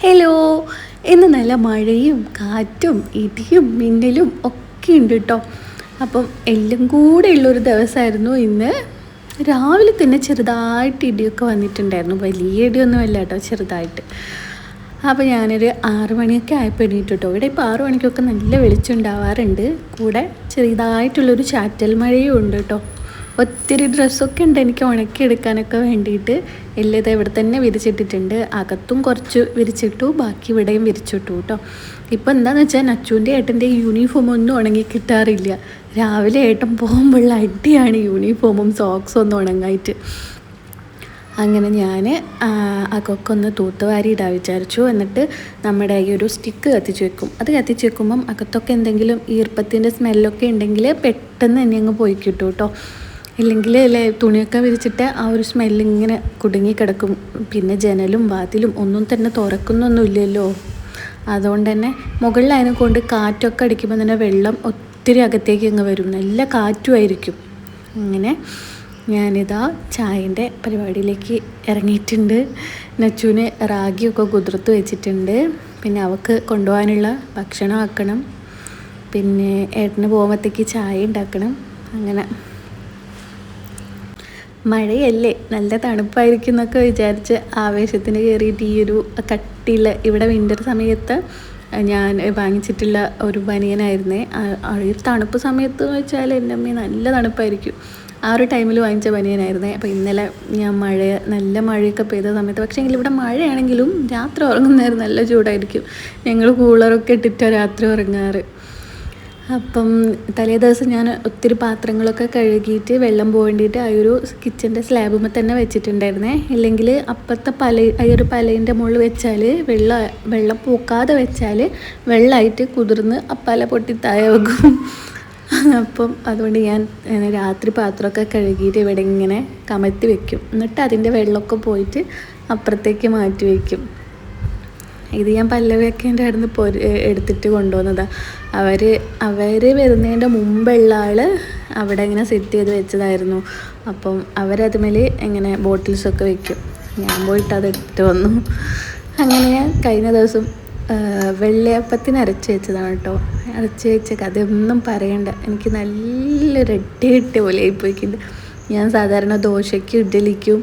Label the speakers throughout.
Speaker 1: Hello. ഇന്ന് നല്ല മഴയും കാറ്റും ഇടിയും മിന്നലും ഒക്കെ ഉണ്ട് കേട്ടോ. അപ്പം എല്ലാം കൂടെ ഉള്ളൊരു ദിവസമായിരുന്നു ഇന്ന്. രാവിലെ തന്നെ ചെറുതായിട്ട് ഇടിയൊക്കെ വന്നിട്ടുണ്ടായിരുന്നു. വലിയ ഇടിയൊന്നും അല്ല കേട്ടോ, ചെറുതായിട്ട്. അപ്പോൾ ഞാനൊരു 6 മണിയൊക്കെ ആയപ്പോൾ എണീറ്റു കേട്ടോ. ഇവിടെ ഇപ്പോൾ 6 മണിക്കൊക്കെ നല്ല വെളിച്ചം ഉണ്ടാവാറുണ്ട്. കൂടെ ചെറുതായിട്ടുള്ളൊരു ചാറ്റൽ മഴയും ഉണ്ട് കേട്ടോ. ഒത്തിരി ഡ്രസ്സൊക്കെ ഉണ്ട് എനിക്ക് ഉണക്കിയെടുക്കാനൊക്കെ വേണ്ടിയിട്ട്. എല്ലാം ഇത് ഇവിടെ തന്നെ വിരിച്ചിട്ടിട്ടുണ്ട്. അകത്തും കുറച്ച് വിരിച്ചിട്ടു, ബാക്കി ഇവിടെയും വിരിച്ചിട്ടു കേട്ടോ. ഇപ്പോൾ എന്താണെന്ന് വെച്ചാൽ നച്ചുവിൻ്റെ ഏട്ടൻ്റെ യൂണിഫോം ഒന്നും ഉണങ്ങി കിട്ടാറില്ല. രാവിലെ ഏട്ടൻ പോകുമ്പോഴുള്ള അടിയാണ് യൂണിഫോമും സോക്സും ഒന്നും ഉണങ്ങായിട്ട്. അങ്ങനെ ഞാൻ അകൊക്കെ ഒന്ന് തൂത്തുവാരി ഇടാൻ വിചാരിച്ചു. എന്നിട്ട് നമ്മുടെ ഈ ഒരു സ്റ്റിക്ക് കത്തിച്ച് വെക്കും. അത് കത്തിച്ച് വെക്കുമ്പം അകത്തൊക്കെ എന്തെങ്കിലും ഈർപ്പത്തിൻ്റെ സ്മെല്ലൊക്കെ ഉണ്ടെങ്കിൽ പെട്ടെന്ന് തന്നെ അങ്ങ് പോയി കിട്ടും കേട്ടോ. ഇല്ലെങ്കിൽ അല്ലേ തുണിയൊക്കെ വിരിച്ചിട്ട് ആ ഒരു സ്മെല്ലിങ്ങനെ കുടുങ്ങിക്കിടക്കും. പിന്നെ ജനലും വാതിലും ഒന്നും തന്നെ തുറക്കുന്നൊന്നുമില്ലല്ലോ. അതുകൊണ്ട് തന്നെ മുകളിലതിനെ കൊണ്ട് കാറ്റൊക്കെ അടിക്കുമ്പോൾ തന്നെ വെള്ളം ഒത്തിരി അകത്തേക്ക് അങ്ങ് വരും. നല്ല കാറ്റുമായിരിക്കും. അങ്ങനെ ഞാനിതാ ചായൻ്റെ പരിപാടിയിലേക്ക് ഇറങ്ങിയിട്ടുണ്ട്. നച്ചുവിന് റാഗിയൊക്കെ കുതിർത്ത് വെച്ചിട്ടുണ്ട്. പിന്നെ അവൾക്ക് കൊണ്ടുപോകാനുള്ള ഭക്ഷണം ആക്കണം. പിന്നെ ഏട്ടന് പോകുമ്പോഴത്തേക്ക് ചായ ഉണ്ടാക്കണം. അങ്ങനെ മഴയല്ലേ, നല്ല തണുപ്പായിരിക്കും എന്നൊക്കെ വിചാരിച്ച് ആവേശത്തിന് കയറിയിട്ട് ഈ ഒരു കട്ടിയുള്ള ഇവിടെ വിൻ്റർ സമയത്ത് ഞാൻ വാങ്ങിച്ചിട്ടുള്ള ഒരു ബനിയനായിരുന്നേ. ഈ തണുപ്പ് സമയത്ത് എന്ന് വെച്ചാൽ എൻ്റെ അമ്മ നല്ല തണുപ്പായിരിക്കും. ആ ഒരു ടൈമിൽ വാങ്ങിച്ച ബനിയനായിരുന്നേ. അപ്പോൾ ഇന്നലെ ഞാൻ നല്ല മഴയൊക്കെ പെയ്ത സമയത്ത്, പക്ഷേ എങ്കിൽ ഇവിടെ മഴയാണെങ്കിലും രാത്രി ഉറങ്ങുന്നേരം നല്ല ചൂടായിരിക്കും. ഞങ്ങൾ കൂളറൊക്കെ ഇട്ടിട്ടാണ് രാത്രി ഉറങ്ങാറ്. അപ്പം തലേ ദിവസം ഞാൻ ഒത്തിരി പാത്രങ്ങളൊക്കെ കഴുകിയിട്ട് വെള്ളം പോകേണ്ടിയിട്ട് ആ ഒരു കിച്ചൻ്റെ സ്ലാബുമ്പോൾ തന്നെ വെച്ചിട്ടുണ്ടായിരുന്നേ. ഇല്ലെങ്കിൽ അപ്പത്തെ ആ ഒരു പലേൻ്റെ മുകളിൽ വെച്ചാൽ വെള്ളം പൂക്കാതെ വെച്ചാൽ വെള്ളമായിട്ട് കുതിർന്ന് പല പൊട്ടി താഴെ വെക്കും. അപ്പം അതുകൊണ്ട് ഞാൻ രാത്രി പാത്രമൊക്കെ കഴുകിയിട്ട് ഇവിടെ ഇങ്ങനെ കമത്തി വെക്കും. എന്നിട്ട് അതിൻ്റെ വെള്ളമൊക്കെ പോയിട്ട് അപ്പുറത്തേക്ക് മാറ്റി വയ്ക്കും. ഇത് ഞാൻ പല്ലവിയൊക്കെ ആയിരുന്നു എടുത്തിട്ട് കൊണ്ടുവന്നതാണ്. അവർ വരുന്നതിൻ്റെ മുമ്പുള്ള ആൾ അവിടെ ഇങ്ങനെ സെറ്റ് ചെയ്ത് വെച്ചതായിരുന്നു. അപ്പം അവരതുമേൽ ഇങ്ങനെ ബോട്ടിൽസൊക്കെ വെക്കും. ഞാൻ പോയിട്ട് അത് എടുത്ത് വന്നു. അങ്ങനെ ഞാൻ കഴിഞ്ഞ ദിവസം വെള്ളയപ്പത്തിന് അരച്ച് വെച്ചതാണ് കേട്ടോ. അരച്ച് വെച്ച കഥയൊന്നും പറയണ്ട. എനിക്ക് നല്ലൊരു അടി പോലെ ആയിപ്പോയിട്ടുണ്ട്. ഞാൻ സാധാരണ ദോശയ്ക്കും ഇഡ്ഡലിക്കും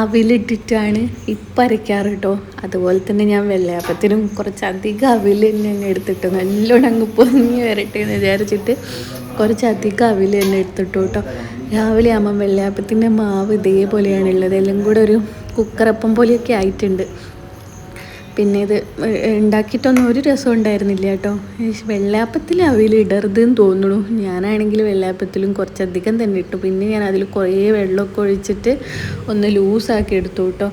Speaker 1: അവിലിട്ടിട്ടാണ് ഇപ്പം അരയ്ക്കാറ് കേട്ടോ. അതുപോലെ തന്നെ ഞാൻ വെള്ളയപ്പത്തിനും കുറച്ചധികം അവിൽ തന്നെ എടുത്തിട്ട് നല്ലോണം അങ്ങ് പൊങ്ങി വരട്ടെ എന്ന് വിചാരിച്ചിട്ട് കുറച്ചധികം അവിൽ തന്നെ എടുത്തിട്ടു കേട്ടോ. രാവിലെ ആകുമ്പം വെള്ളയപ്പത്തിൻ്റെ മാവ് ഇതേപോലെയാണുള്ളത്. എല്ലാം കൂടെ ഒരു കുക്കറപ്പം പോലെയൊക്കെ ആയിട്ടുണ്ട്. പിന്നെ ഇത് ഉണ്ടാക്കിയിട്ടൊന്നും ഒരു രസം ഉണ്ടായിരുന്നില്ല കേട്ടോ. വെള്ളയപ്പത്തിൽ അവിൽ ഇടരുതെന്ന് തോന്നുന്നു. ഞാനാണെങ്കിൽ വെള്ളയപ്പത്തിലും കുറച്ചധികം തന്നെ ഇട്ടു. പിന്നെ ഞാൻ അതിൽ കുറേ വെള്ളമൊക്കെ ഒഴിച്ചിട്ട് ഒന്ന് ലൂസാക്കി എടുത്തു കേട്ടോ.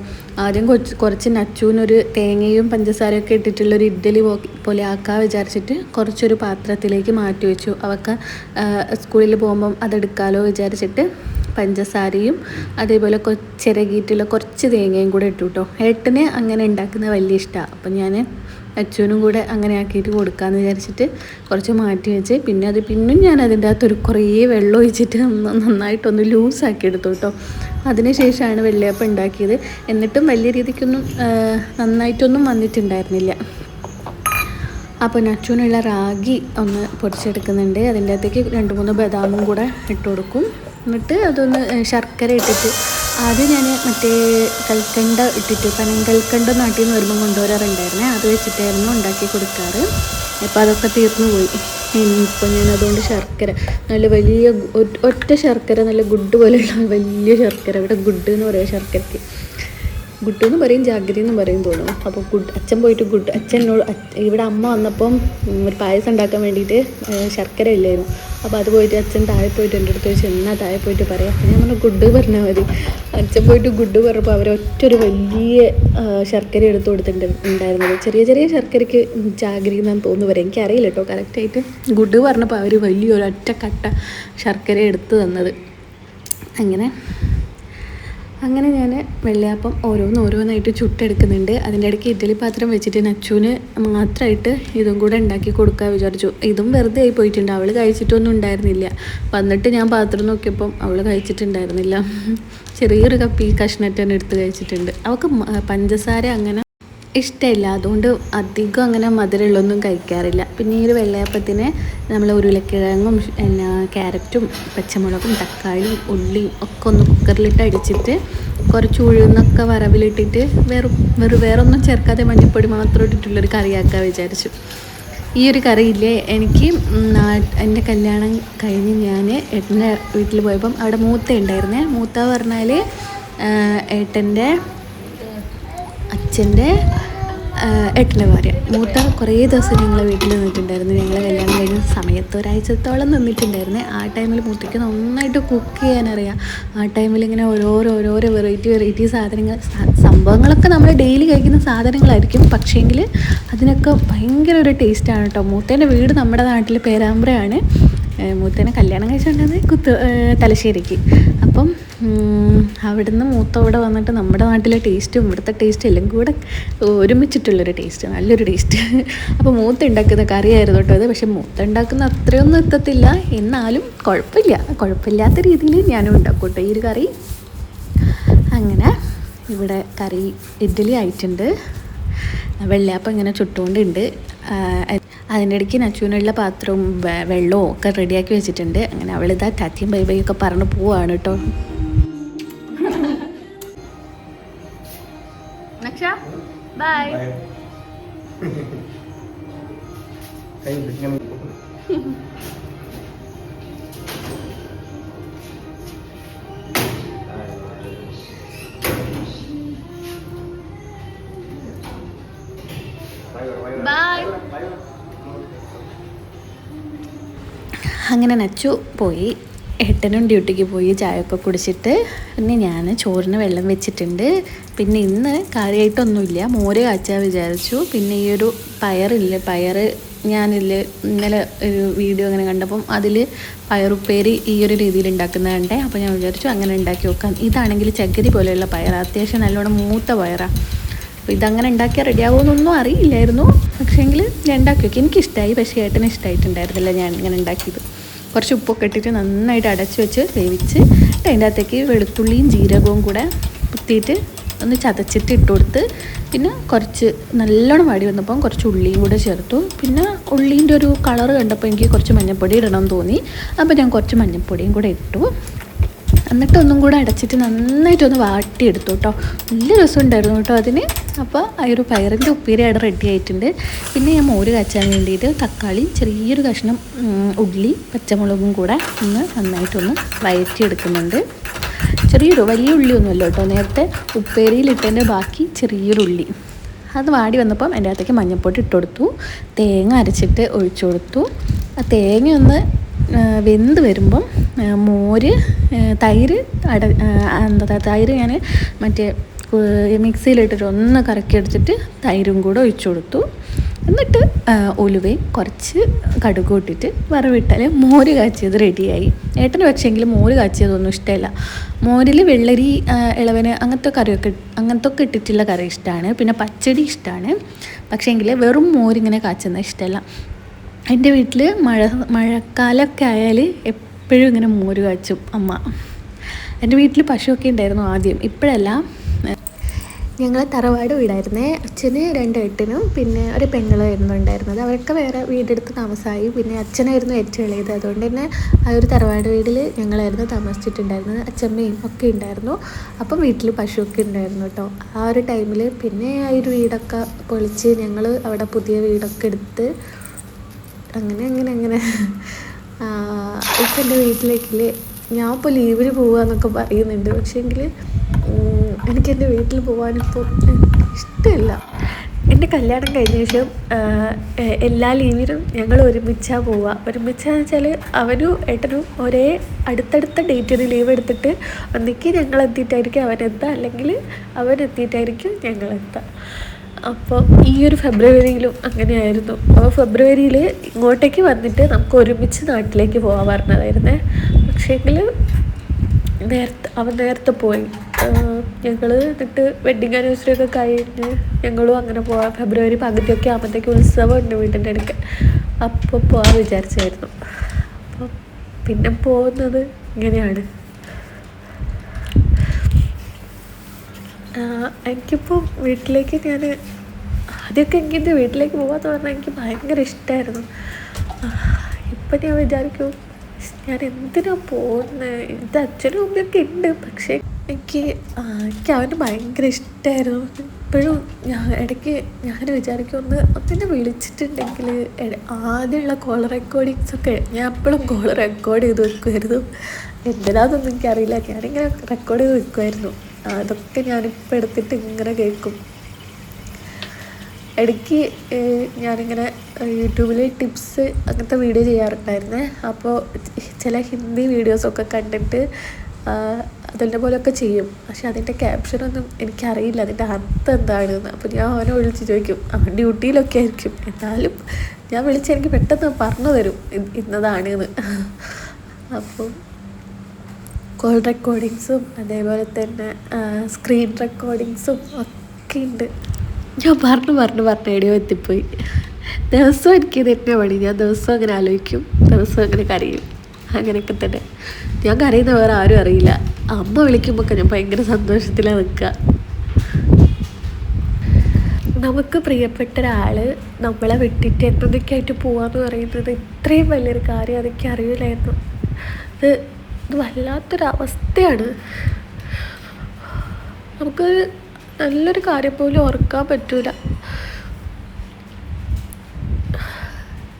Speaker 1: ആദ്യം കുറച്ച് നച്ചൂനൊരു തേങ്ങയും പഞ്ചസാരയൊക്കെ ഇട്ടിട്ടുള്ളൊരു ഇഡ്ഡലി പോലെ ആക്കാൻ വിചാരിച്ചിട്ട് കുറച്ചൊരു പാത്രത്തിലേക്ക് മാറ്റി വെച്ചു. അവൾക്ക് സ്കൂളിൽ പോകുമ്പം അതെടുക്കാമല്ലോ വിചാരിച്ചിട്ട് പഞ്ചസാരയും അതേപോലെ ചിരകിയിട്ടുള്ള കുറച്ച് തേങ്ങയും കൂടെ ഇട്ടു കേട്ടോ. ഏട്ടന് അങ്ങനെ ഉണ്ടാക്കുന്നത് വലിയ ഇഷ്ടമാണ്. അപ്പം ഞാൻ അച്ഛനും കൂടെ അങ്ങനെ ആക്കിയിട്ട് കൊടുക്കാമെന്ന് വിചാരിച്ചിട്ട് കുറച്ച് മാറ്റി വെച്ച് പിന്നെ ഞാൻ അതിൻ്റെ അകത്തൊരു കുറേ വെള്ളം ഒഴിച്ചിട്ട് നന്നായിട്ടൊന്ന് ലൂസാക്കി എടുത്തു കേട്ടോ. അതിന് ശേഷമാണ് വെള്ളയപ്പം ഉണ്ടാക്കിയത്. എന്നിട്ടും വലിയ രീതിക്കൊന്നും നന്നായിട്ടൊന്നും വന്നിട്ടുണ്ടായിരുന്നില്ല. അപ്പോൾ നച്ചുവിനുള്ള റാഗി ഒന്ന് പൊടിച്ചെടുക്കുന്നുണ്ട്. അതിൻ്റെ അകത്തേക്ക് 2-3 ബദാമും കൂടെ ഇട്ട് കൊടുക്കും. എന്നിട്ട് അതൊന്ന് ശർക്കര ഇട്ടിട്ട് ആദ്യം ഞാൻ മറ്റേ കൽക്കണ്ട ഇട്ടിട്ട് പനങ്കൽക്കണ്ട നാട്ടിൽ നിന്ന് വരുമ്പം കൊണ്ടുവരാറുണ്ടായിരുന്നേ. അത് വെച്ചിട്ടായിരുന്നു ഉണ്ടാക്കി കൊടുക്കാറ്. അപ്പോൾ അതൊക്കെ തീർന്നു പോയി. ഇനിയിപ്പോൾ ഞാൻ അതുകൊണ്ട് ശർക്കര നല്ല വലിയ ഒറ്റ ശർക്കര, നല്ല ഗുഡ് പോലെയുള്ള വലിയ ശർക്കര, ഇവിടെ ഗുഡ് എന്ന് പറയാം ശർക്കരയ്ക്ക്. ഗുഡ് എന്ന് പറയും, ജാഗ്രത എന്ന് പറയും തോന്നുന്നു. അപ്പോൾ അച്ഛൻ പോയിട്ട് അച്ഛനോട് ഇവിടെ അമ്മ വന്നപ്പം ഒരു പായസം ഉണ്ടാക്കാൻ വേണ്ടിയിട്ട് ശർക്കര ഇല്ലായിരുന്നു. അപ്പോൾ അത് പോയിട്ട് അച്ഛൻ താഴെ പോയിട്ട് എൻ്റെ അടുത്ത് ചോദിച്ചു എന്നാ താഴെ പോയിട്ട് പറയാം. ഞാൻ പറഞ്ഞു ഗുഡ് പറഞ്ഞാൽ മതി. അച്ഛൻ പോയിട്ട് ഗുഡ് പറഞ്ഞപ്പോൾ അവരൊറ്റൊരു വലിയ ശർക്കര എടുത്ത് കൊടുത്തിട്ടുണ്ടായിരുന്നത്. ചെറിയ ചെറിയ ശർക്കരയ്ക്ക് ജാഗ്രത എന്നാണ് തോന്നുന്നു വരെ, എനിക്കറിയില്ല കേട്ടോ കറക്റ്റായിട്ട്. ഗുഡ് പറഞ്ഞപ്പോൾ അവർ വലിയൊരു ഒറ്റ കട്ട ശർക്കര എടുത്ത് തന്നത്. അങ്ങനെ ഞാൻ വെള്ളയപ്പം ഓരോന്നായിട്ട് ചുട്ടെടുക്കുന്നുണ്ട്. അതിൻ്റെ ഇടയ്ക്ക് ഇഡ്ഡലി പാത്രം വെച്ചിട്ട് നച്ചുവിന് മാത്രമായിട്ട് ഇതും കൂടെ ഉണ്ടാക്കി കൊടുക്കാൻ വിചാരിച്ചു. ഇതും വെറുതെ ആയി പോയിട്ടുണ്ട്. അവൾ കഴിച്ചിട്ടൊന്നും ഉണ്ടായിരുന്നില്ല. വന്നിട്ട് ഞാൻ പാത്രം നോക്കിയപ്പം അവൾ കഴിച്ചിട്ടുണ്ടായിരുന്നില്ല. ചെറിയൊരു കപ്പ് ഈ കഷ്ണറ്റൻ എടുത്ത് കഴിച്ചിട്ടുണ്ട്. അവൾക്ക് പഞ്ചസാര അങ്ങനെ ഇഷ്ടമില്ല. അതുകൊണ്ട് അധികം അങ്ങനെ മധുരമുള്ളൊന്നും കഴിക്കാറില്ല. പിന്നെ ഈ ഒരു വെള്ളയപ്പത്തിന് നമ്മൾ ഉരുളക്കിഴങ്ങും പിന്നെ ക്യാരറ്റും പച്ചമുളകും തക്കാളിയും ഉള്ളിയും ഒക്കെ ഒന്ന് കുക്കറിലിട്ട് അടിച്ചിട്ട് കുറച്ച് ഉഴുന്നൊക്കെ വറവിലിട്ടിട്ട് വേറൊന്നും ചേർക്കാതെ മഞ്ഞൾപ്പൊടി മാത്രം ഇട്ടിട്ടുള്ളൊരു കറിയാക്കാൻ വിചാരിച്ചു. ഈ ഒരു കറിയില്ലേ, എനിക്ക് എൻ്റെ കല്യാണം കഴിഞ്ഞ് ഞാൻ ഏട്ടൻ്റെ വീട്ടിൽ പോയപ്പം അവിടെ മൂത്ത ഉണ്ടായിരുന്നേ. മൂത്ത പറഞ്ഞാൽ ഏട്ടൻ്റെ അച്ഛൻ്റെ ഏട്ടൻ്റെ ഭാര്യ. മൂത്ത കുറേ ദിവസം ഞങ്ങളെ വീട്ടിൽ നിന്നിട്ടുണ്ടായിരുന്നു. ഞങ്ങൾ കല്യാണം കഴിഞ്ഞ സമയത്ത് ഒരാഴ്ചത്തോളം നിന്നിട്ടുണ്ടായിരുന്നു. ആ ടൈമിൽ മൂത്തയ്ക്ക് നന്നായിട്ട് കുക്ക് ചെയ്യാനറിയാം. ആ ടൈമിൽ ഇങ്ങനെ ഓരോരോ വെറൈറ്റി സംഭവങ്ങളൊക്കെ നമ്മൾ ഡെയിലി കഴിക്കുന്ന സാധനങ്ങളായിരിക്കും. പക്ഷേങ്കിൽ അതിനൊക്കെ ഭയങ്കര ഒരു ടേസ്റ്റാണ് കേട്ടോ. മൂത്തേൻ്റെ വീട് നമ്മുടെ നാട്ടിൽ പേരാമ്പ്രയാണ്. മൂത്തേനെ കല്യാണം കഴിച്ചുകൊണ്ടത് തലശ്ശേരിക്ക്. അപ്പം അവിടുന്ന് മൂത്ത ഇവിടെ വന്നിട്ട് നമ്മുടെ നാട്ടിലെ ടേസ്റ്റും ഇവിടുത്തെ ടേസ്റ്റും എല്ലാം കൂടെ ഒരുമിച്ചിട്ടുള്ളൊരു ടേസ്റ്റ്, നല്ലൊരു ടേസ്റ്റ്. അപ്പോൾ മൂത്ത ഉണ്ടാക്കുന്ന കറിയായിരുന്നു കേട്ടോ അത്. പക്ഷെ മൂത്ത ഉണ്ടാക്കുന്ന അത്രയൊന്നും എത്തത്തില്ല, എന്നാലും കുഴപ്പമില്ലാത്ത രീതിയിൽ ഞാനും ഉണ്ടാക്കും കേട്ടോ ഈ ഒരു കറി. അങ്ങനെ ഇവിടെ കറി ഇഡ്ഡലി ആയിട്ടുണ്ട്. വെള്ളയപ്പം ഇങ്ങനെ ചുട്ടുകൊണ്ടുണ്ട്. അതിൻ്റെ ഇടയ്ക്ക് നച്ചുവിനുള്ള പാത്രവും വെള്ളവും ഒക്കെ റെഡിയാക്കി വെച്ചിട്ടുണ്ട്. അങ്ങനെ അവളിതാ ടാറ്റയും ബൈ ബൈ ഒക്കെ പറഞ്ഞ് പോവാണ് കേട്ടോ. ബൈ. അങ്ങനെ നച്ചു പോയി. ഏട്ടനും ഡ്യൂട്ടിക്ക് പോയി ചായയൊക്കെ കുടിച്ചിട്ട് പിന്നെ ഞാൻ ചോറിന് വെള്ളം വെച്ചിട്ടുണ്ട്. പിന്നെ ഇന്ന് കാര്യമായിട്ടൊന്നുമില്ല, മോര് കാച്ചാൻ വിചാരിച്ചു. പിന്നെ ഈ ഒരു പയർ ഇന്നലെ ഒരു വീഡിയോ അങ്ങനെ കണ്ടപ്പം അതിൽ പയറുപ്പേരി ഈ ഒരു രീതിയിൽ ഉണ്ടാക്കുന്നത് കണ്ടേ. അപ്പോൾ ഞാൻ വിചാരിച്ചു അങ്ങനെ ഉണ്ടാക്കി നോക്കാം. ഇതാണെങ്കിൽ ചകിരി പോലെയുള്ള പയർ, അത്യാവശ്യം നല്ലോണം മൂത്ത പയറാണ്. അപ്പോൾ ഇതങ്ങനെ ഉണ്ടാക്കിയാൽ റെഡിയാവുമെന്നൊന്നും അറിയില്ലായിരുന്നു. പക്ഷേങ്കിൽ ഞാൻ ഉണ്ടാക്കി നോക്കി, എനിക്കിഷ്ടമായി. പക്ഷേ ഏട്ടന് ഇഷ്ടമായിട്ടുണ്ടായിരുന്നില്ല ഞാൻ ഇങ്ങനെ ഉണ്ടാക്കിയത്. കുറച്ച് ഉപ്പൊക്കെ ഇട്ടിട്ട് നന്നായിട്ട് അടച്ച് വെച്ച് വേവിച്ച് അതിൻ്റെ അകത്തേക്ക് വെളുത്തുള്ളിയും ജീരകവും കൂടെ കുത്തിയിട്ട് ഒന്ന് ചതച്ചിട്ട് ഇട്ട് കൊടുത്ത് പിന്നെ കുറച്ച് നല്ലോണം വാടി വന്നപ്പം കുറച്ച് ഉള്ളിയും കൂടെ ചേർത്തു. പിന്നെ ഉള്ളീൻ്റെ ഒരു കളറ് കണ്ടപ്പോൾ എനിക്ക് കുറച്ച് മഞ്ഞൾപ്പൊടി ഇടണം തോന്നി. അപ്പോൾ ഞാൻ കുറച്ച് മഞ്ഞൾപ്പൊടിയും കൂടെ ഇട്ടു. എന്നിട്ട് ഒന്നും കൂടെ അടച്ചിട്ട് നന്നായിട്ടൊന്ന് വാട്ടിയെടുത്തു കേട്ടോ. നല്ല രസമുണ്ടായിരുന്നു കേട്ടോ അതിന്. അപ്പോൾ ആ ഒരു പയറിൻ്റെ ഉപ്പേരി അവിടെ റെഡി ആയിട്ടുണ്ട്. പിന്നെ ഞാൻ മോര് കാച്ചാൻ വേണ്ടിയിട്ട് തക്കാളി ചെറിയൊരു കഷ്ണം ഉള്ളി പച്ചമുളകും കൂടെ നന്നായിട്ടൊന്ന് വഴറ്റിയെടുക്കുന്നുണ്ട്. വലിയ ഉള്ളിയൊന്നുമല്ല കേട്ടോ, നേരത്തെ ഉപ്പേരിയിലിട്ടതിൻ്റെ ബാക്കി ചെറിയൊരു ഉള്ളി. അത് വാടി വന്നപ്പം എൻ്റെ അകത്തേക്ക് മഞ്ഞൾപ്പൊടി ഇട്ട് കൊടുത്തു. തേങ്ങ അരച്ചിട്ട് ഒഴിച്ചു കൊടുത്തു. ആ തേങ്ങ ഒന്ന് വെന്ത് വരുമ്പം മോര് തൈര് ഞാൻ മറ്റേ മിക്സിയിലിട്ടിട്ട് ഒന്ന് കറക്കിയെടുത്തിട്ട് തൈരും കൂടെ ഒഴിച്ചു കൊടുത്തു. എന്നിട്ട് ഉലുവയും കുറച്ച് കടുകും ഇട്ടിട്ട് വറവിട്ടാൽ മോര് കാച്ചിയത് റെഡിയായി. ഏട്ടന് പക്ഷേങ്കിൽ മോര് കാച്ചിയതൊന്നും ഇഷ്ടമല്ല. മോരിൽ വെള്ളരി ഇളവന് അങ്ങനത്തെ ഒക്കെ ഇട്ടിട്ടുള്ള കറി ഇഷ്ടമാണ്. പിന്നെ പച്ചടി ഇഷ്ടമാണ്. പക്ഷേങ്കിൽ വെറും മോരിങ്ങനെ കാച്ചുന്നത് ഇഷ്ടമല്ല. എൻ്റെ വീട്ടിൽ മഴക്കാലമൊക്കെ ആയാൽ എപ്പോഴും ഇങ്ങനെ മോര് കാച്ചും അമ്മ. എൻ്റെ വീട്ടിൽ പശുവൊക്കെ ഉണ്ടായിരുന്നു ആദ്യം, ഇപ്പോഴല്ല. ഞങ്ങൾ തറവാട് വീടായിരുന്നേ. അച്ഛന് 2 ഏട്ടനും പിന്നെ ഒരു പെങ്ങളായിരുന്നു ഉണ്ടായിരുന്നത്. അവരൊക്കെ വേറെ വീടെടുത്ത് താമസമായി. പിന്നെ അച്ഛനായിരുന്നു ഏറ്റവും ഇളയത്. അതുകൊണ്ട് തന്നെ ആ ഒരു തറവാട് വീട്ടിൽ ഞങ്ങളായിരുന്നു താമസിച്ചിട്ടുണ്ടായിരുന്നത്. അച്ഛമ്മയും ഒക്കെ ഉണ്ടായിരുന്നു. അപ്പം വീട്ടിൽ പശുവൊക്കെ ഉണ്ടായിരുന്നു കേട്ടോ ആ ഒരു ടൈമിൽ. പിന്നെ ആ ഒരു വീടൊക്കെ പൊളിച്ച് ഞങ്ങൾ അവിടെ പുതിയ വീടൊക്കെ എടുത്ത് അങ്ങനെ ഇപ്പം എൻ്റെ വീട്ടിലേക്ക് ഞാൻ ഇപ്പോൾ ലീവിന് പോവുകയെന്നൊക്കെ പറയുന്നുണ്ട്. പക്ഷേങ്കിൽ എനിക്കെൻ്റെ വീട്ടിൽ പോകാനിപ്പോൾ ഇഷ്ടമില്ല. എൻ്റെ കല്യാണം കഴിഞ്ഞ ശേഷം എല്ലാ ലീവിനും ഞങ്ങൾ ഒരുമിച്ചാണ് പോവുക. ഒരുമിച്ചാന്ന് വെച്ചാൽ അവനും ഏട്ടനും ഒരേ അടുത്തടുത്ത ഡേറ്റിന് ലീവ് എടുത്തിട്ട് ഒന്നിക്ക് ഞങ്ങൾ എത്തിയിട്ടായിരിക്കും അവനെത്തുക, അല്ലെങ്കിൽ അവൻ എത്തിയിട്ടായിരിക്കും ഞങ്ങളെത്തുക. അപ്പോൾ ഈ ഒരു ഫെബ്രുവരിയിലും അങ്ങനെയായിരുന്നു. അപ്പോൾ ഫെബ്രുവരിയിൽ ഇങ്ങോട്ടേക്ക് വന്നിട്ട് നമുക്ക് ഒരുമിച്ച് നാട്ടിലേക്ക് പോകാൻ പറഞ്ഞതായിരുന്നേ. പക്ഷേങ്കിൽ അവൻ നേരത്തെ പോയി. ഞങ്ങൾ എന്നിട്ട് വെഡ്ഡിങ് ആനിവേഴ്സറി ഒക്കെ കഴിഞ്ഞ് ഞങ്ങളും അങ്ങനെ പോവാം. ഫെബ്രുവരി പകുതിയൊക്കെ ആകുമ്പോഴത്തേക്ക് ഉത്സവം ഉണ്ട് വീട്ടിൻ്റെ അടുക്കൽ. അപ്പോൾ പോകാൻ വിചാരിച്ചായിരുന്നു. അപ്പം പിന്നെ പോകുന്നത് ഇങ്ങനെയാണ്. എനിക്കിപ്പോൾ വീട്ടിലേക്ക് ഞാൻ
Speaker 2: ആദ്യമൊക്കെ എനിക്ക് എൻ്റെ വീട്ടിലേക്ക് പോകാമെന്ന് പറഞ്ഞാൽ എനിക്ക് ഭയങ്കര ഇഷ്ടമായിരുന്നു. ഇപ്പം ഞാൻ വിചാരിക്കും ഞാൻ എന്തിനാ പോകുന്നത്, ഇത് അച്ഛനും അമ്മയൊക്കെ ഉണ്ട്, പക്ഷേ എനിക്ക് അവന് ഭയങ്കര ഇഷ്ടമായിരുന്നു. ഇപ്പോഴും ഇടയ്ക്ക് ഞാൻ വിചാരിക്കും ഒന്നിനെ വിളിച്ചിട്ടുണ്ടെങ്കിൽ ആദ്യമുള്ള കോൾ റെക്കോർഡിങ്സൊക്കെ ഞാൻ എപ്പോഴും കോൾ റെക്കോർഡ് ചെയ്ത് വെക്കുമായിരുന്നു. എന്തിനാന്നൊന്നും എനിക്കറിയില്ല, ഞാനിങ്ങനെ റെക്കോർഡ് ചെയ്ത് വെക്കുമായിരുന്നു. അതൊക്കെ ഞാനിപ്പോൾ എടുത്തിട്ട് ഇങ്ങനെ കേൾക്കും. ഇടയ്ക്ക് ഞാനിങ്ങനെ യൂട്യൂബിൽ ടിപ്സ് അങ്ങനത്തെ വീഡിയോ ചെയ്യാറുണ്ടായിരുന്നേ. അപ്പോൾ ചില ഹിന്ദി വീഡിയോസൊക്കെ കണ്ടിട്ട് അതിൻ്റെ പോലെയൊക്കെ ചെയ്യും. പക്ഷെ അതിൻ്റെ ക്യാപ്ഷനൊന്നും എനിക്കറിയില്ല, അതിൻ്റെ അർത്ഥം എന്താണെന്ന്. അപ്പോൾ ഞാൻ അവനെ വിളിച്ച് ചോദിക്കും. അവൻ ഡ്യൂട്ടിയിലൊക്കെ ആയിരിക്കും, എന്നാലും ഞാൻ വിളിച്ച് എനിക്ക് പെട്ടെന്ന് പറഞ്ഞു തരും ഇന്നതാണെന്ന്. അപ്പം കോൾ റെക്കോർഡിങ്സും അതേപോലെ തന്നെ സ്ക്രീൻ റെക്കോർഡിങ്സും ഒക്കെ ഉണ്ട്. ഞാൻ പറഞ്ഞു എവിടെയോ എത്തിപ്പോയി. ദിവസവും എനിക്കിത് തന്നെ പണി. ഞാൻ ദിവസവും അങ്ങനെ ആലോചിക്കും, ദിവസവും അങ്ങനെ കരയും. അങ്ങനെയൊക്കെ തന്നെ ഞാൻ കരയുന്ന വേറെ ആരും അറിയില്ല. അമ്മ വിളിക്കുമ്പോഴൊക്കെ ഞാൻ ഭയങ്കര സന്തോഷത്തിലാണ് നിൽക്കുക. നമുക്ക് പ്രിയപ്പെട്ട ഒരാൾ നമ്മളെ വിട്ടിട്ട് എന്നതൊക്കെയായിട്ട് പോകാമെന്ന് പറയുന്നത് ഇത്രയും വലിയൊരു കാര്യം അതൊക്കെ അറിയില്ലായിരുന്നു. ഇത് വല്ലാത്തൊരവസ്ഥയാണ്. നമുക്ക് നല്ലൊരു കാര്യം പോലും ഓർക്കാൻ പറ്റൂല.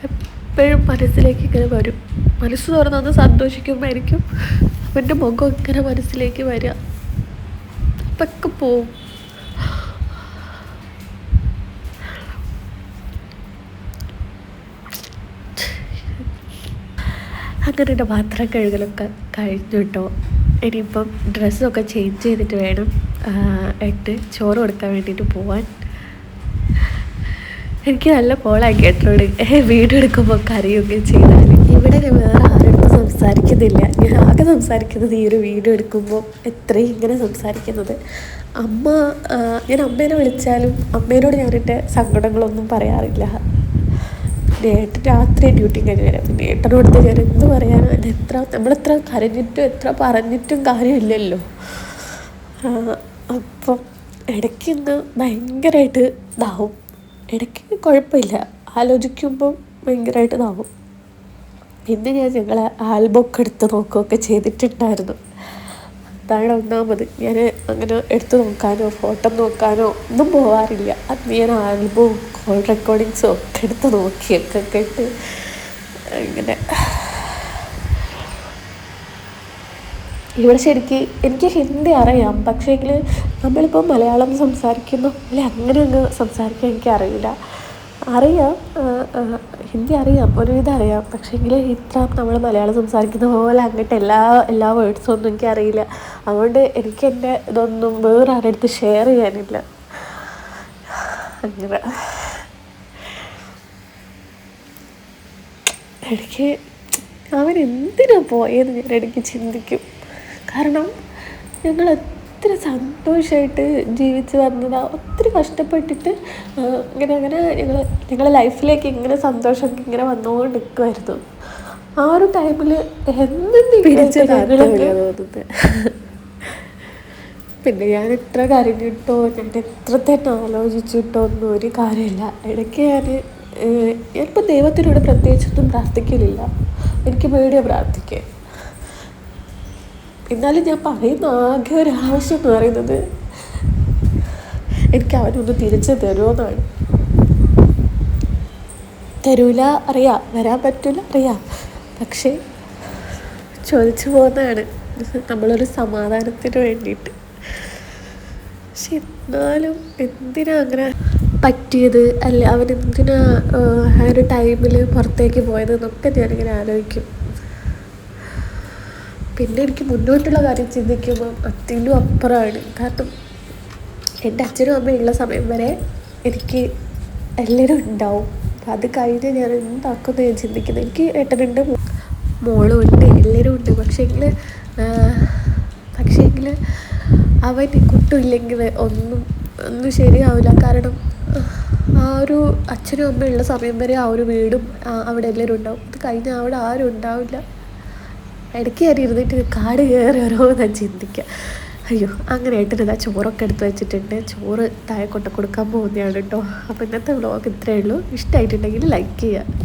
Speaker 2: എപ്പോഴും മനസ്സിലേക്ക് ഇങ്ങനെ വരും. മനസ്സ് തുറന്നൊന്ന് സന്തോഷിക്കുമ്പോഴായിരിക്കും അവൻ്റെ മുഖം ഇങ്ങനെ മനസ്സിലേക്ക് വരിക. അപ്പൊക്കെ പോവും. അങ്ങനെ എൻ്റെ പാത്രം കഴുകലൊക്കെ കഴിഞ്ഞു കേട്ടോ. ഇനിയിപ്പം ഡ്രസ്സൊക്കെ ചേഞ്ച് ചെയ്തിട്ട് വേണം ചോറ് കൊടുക്കാൻ വേണ്ടിയിട്ട് പോവാൻ. എനിക്ക് നല്ല കോളായി കേട്ടോട് വീഡിയോ എടുക്കുമ്പോൾ കരയൊക്കെ ചെയ്താൽ. ഇവിടെ ഞാൻ വേറെ ആരോടും സംസാരിക്കുന്നില്ല. ഞാൻ ആകെ സംസാരിക്കുന്നത് ഈ ഒരു വീഡിയോ എടുക്കുമ്പോൾ എത്രയും ഇങ്ങനെ സംസാരിക്കുന്നത്. ഞാൻ അമ്മേനെ വിളിച്ചാലും അമ്മേനോട് ഞാനെൻ്റെ സങ്കടങ്ങളൊന്നും പറയാറില്ല. ഏട്ടൻ രാത്രി ഡ്യൂട്ടി കഴിഞ്ഞ് വരാം. പിന്നെ ഏട്ടനോടത്ത് ഞാൻ എന്ത് പറയാനാണ്? നമ്മളെത്ര കരഞ്ഞിട്ടും എത്ര പറഞ്ഞിട്ടും കാര്യമില്ലല്ലോ. അപ്പം ഇടയ്ക്ക് ഇന്ന് ഭയങ്കരമായിട്ട് ഇതാവും. ഇടയ്ക്ക് കുഴപ്പമില്ല, ആലോചിക്കുമ്പോൾ ഭയങ്കരമായിട്ട് ഇതാവും. ഇന്ന് ഞങ്ങളെ ആൽബമൊക്കെ എടുത്ത് നോക്കുകയൊക്കെ ചെയ്തിട്ടുണ്ടായിരുന്നു. അതാണ് ഒന്നാമത്. ഞാൻ അങ്ങനെ എടുത്ത് നോക്കാനോ ഫോട്ടോ നോക്കാനോ ഒന്നും പോകാറില്ല. അന്ന് ഞാൻ ആൽബവും കോൾ റെക്കോർഡിങ്സും ഒക്കെ എടുത്ത് നോക്കിയൊക്കെ ഇട്ട് ഇങ്ങനെ. ഇവിടെ ശരിക്ക് എനിക്ക് ഹിന്ദി അറിയാം, പക്ഷേങ്കിൽ നമ്മളിപ്പോൾ മലയാളം സംസാരിക്കുന്ന പോലെ അങ്ങനെ സംസാരിക്കാൻ എനിക്കറിയില്ല. അറിയാം, ഹിന്ദി അറിയാം, ഒരുവിധം അറിയാം. പക്ഷേങ്കിൽ ഇത്ര നമ്മൾ മലയാളം സംസാരിക്കുന്ന പോലെ അങ്ങോട്ട് എല്ലാ വേർഡ്സും ഒന്നും എനിക്കറിയില്ല. അതുകൊണ്ട് എനിക്ക് എൻ്റെ ഇതൊന്നും വേറെ ആരുടെ അടുത്ത് ഷെയർ ചെയ്യാനില്ല. അങ്ങനെ എനിക്ക് അവൻ എന്തിനാ പോയെന്ന് ഞാൻ ഇടയ്ക്ക് ചിന്തിക്കും. കാരണം ഞങ്ങൾ എത്ര സന്തോഷമായിട്ട് ജീവിച്ച് വന്നതാണ്. ഒത്തിരി കഷ്ടപ്പെട്ടിട്ട് ഇങ്ങനെ ഞങ്ങളെ ലൈഫിലേക്ക് ഇങ്ങനെ സന്തോഷമൊക്കെ ഇങ്ങനെ വന്നുകൊണ്ട് നിൽക്കുമായിരുന്നു. ആ ഒരു ടൈമിൽ തോന്നുന്നത്. പിന്നെ ഞാൻ എത്ര കരഞ്ഞിട്ടോ ഞാൻ എത്ര തന്നെ ആലോചിച്ചിട്ടോ ഒന്നും ഒരു കാര്യമില്ല. ഇടയ്ക്ക് ഞാനിപ്പോൾ ദൈവത്തിനോട് പ്രത്യേകിച്ചൊന്നും പ്രാർത്ഥിക്കലില്ല. എനിക്ക് പേടിയാണ് പ്രാർത്ഥിക്കാൻ. എന്നാലും ഞാൻ പറയുന്ന ആകെ ഒരു ആവശ്യം എന്ന് പറയുന്നത് എനിക്ക് അവനൊന്ന് തിരിച്ച് തരുമെന്നാണ്. തരൂല അറിയാം, വരാൻ പറ്റില്ല അറിയാം, പക്ഷേ ചോദിച്ചു പോകുന്നതാണ് നമ്മളൊരു സമാധാനത്തിന് വേണ്ടിയിട്ട്. പക്ഷെ എന്നാലും എന്തിനാ അങ്ങനെ പറ്റിയത്, അല്ല അവനെന്തിനാ ആ ഒരു ടൈമിൽ പുറത്തേക്ക് പോയതെന്നൊക്കെ ഞാനിങ്ങനെ ആലോചിക്കും. പിന്നെ എനിക്ക് മുന്നോട്ടുള്ള കാര്യം ചിന്തിക്കുമ്പോൾ അതിലും അപ്പുറമാണ്. കാരണം എൻ്റെ അച്ഛനും അമ്മയും ഉള്ള സമയം വരെ എനിക്ക് എല്ലാവരും ഉണ്ടാവും. അത് കഴിഞ്ഞ് ഞാൻ എന്താക്കുമെന്ന് ഞാൻ ചിന്തിക്കുന്നത്. എനിക്ക് ഏട്ടനുണ്ട്, മോളും ഉണ്ട്, എല്ലാവരും ഉണ്ട്. പക്ഷേങ്കിൽ അവൻ കുട്ടിയില്ലെങ്കിൽ ഒന്നും ശരിയാവില്ല. കാരണം ആ ഒരു അച്ഛനും അമ്മയും ഉള്ള സമയം വരെ ആ ഒരു വീടും അവിടെ എല്ലാവരും ഉണ്ടാവും. അത് കഴിഞ്ഞാൽ അവിടെ ആരും ഉണ്ടാവില്ല. ഇടയ്ക്ക് ഞാൻ ഇരുന്നിട്ട് കാട് കയറി ഓരോന്നാ ചിന്തിക്കുക. അയ്യോ അങ്ങനെ ഏട്ടനിതാ ചോറൊക്കെ എടുത്ത് വെച്ചിട്ടുണ്ട്. ചോറ് താഴെ കൊടുക്കാൻ പോകുന്നതാണ് കേട്ടോ. അപ്പോൾ ഇന്നത്തെ വ്ളോഗ് ഇത്രയേ ഉള്ളൂ. ഇഷ്ടമായിട്ടുണ്ടെങ്കിൽ ലൈക്ക് ചെയ്യുക.